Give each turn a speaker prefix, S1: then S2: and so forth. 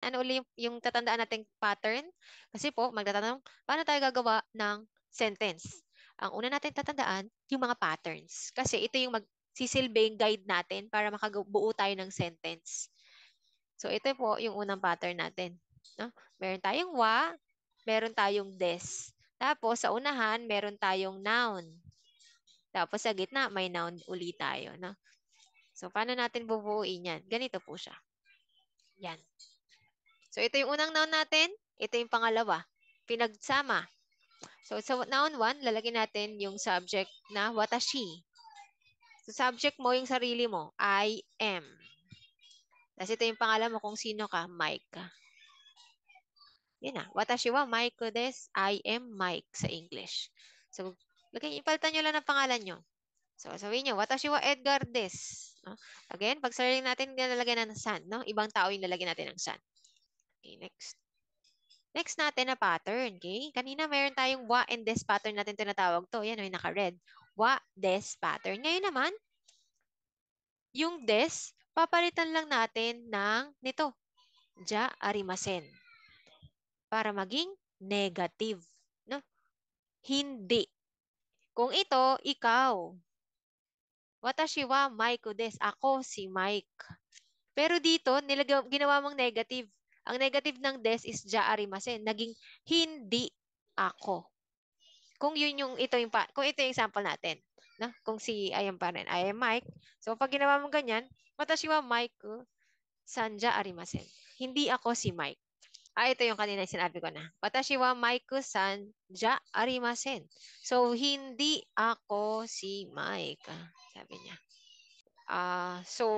S1: ano uli yung tatandaan nating pattern? Kasi po, magtatanong, paano tayo gagawa ng sentence? Ang una natin tatandaan, yung mga patterns. Kasi ito yung magsisilbing guide natin para makabuo tayo ng sentence. So, ito po yung unang pattern natin. No? Meron tayong wa, meron tayong des. Tapos, sa unahan, meron tayong noun. Tapos, sa gitna, may noun uli tayo. No? So, paano natin bubuuin yan? Ganito po siya. Yan. So, ito yung unang noun natin. Ito yung pangalawa. Pinagsama. So, sa noun 1, lalagyan natin yung subject na watashi. So, subject mo yung sarili mo. I am. Tapos ito yung pangalan mo kung sino ka. Mike ka. Yun na. Watashi wa Mike desu. I am Mike sa English. So, ipalitan nyo lang ang pangalan nyo. So, sabihin nyo, watashi wa Edgar desu. No? Again, pag sarili natin, nilalagyan ng san. No? Ibang tao yung lalagyan natin ng san. Okay, next. Next natin na pattern, okay? Kanina mayroon tayong wa and des pattern natin tinatawag to. Yan, may naka-red. Wa, des pattern. Ngayon naman, yung des, papalitan lang natin ng nito. Ja arimasen. Para maging negative. No? Hindi. Kung ito, ikaw. Watashi wa Mike des. Ako si Mike. Pero dito, ginawa mong negative. Ang negative ng des is ja arimasen. Naging hindi ako. Kung yun yung kung ito yung example natin, no? Kung si I am pa rin, I am Mike. So pag ginawa mo ganyan, watashi wa Mike sanja arimasen. Hindi ako si Mike. Ito yung kanina sinabi ko na. Watashi wa Mike sanja arimasen. So hindi ako si Mike, sabi niya. So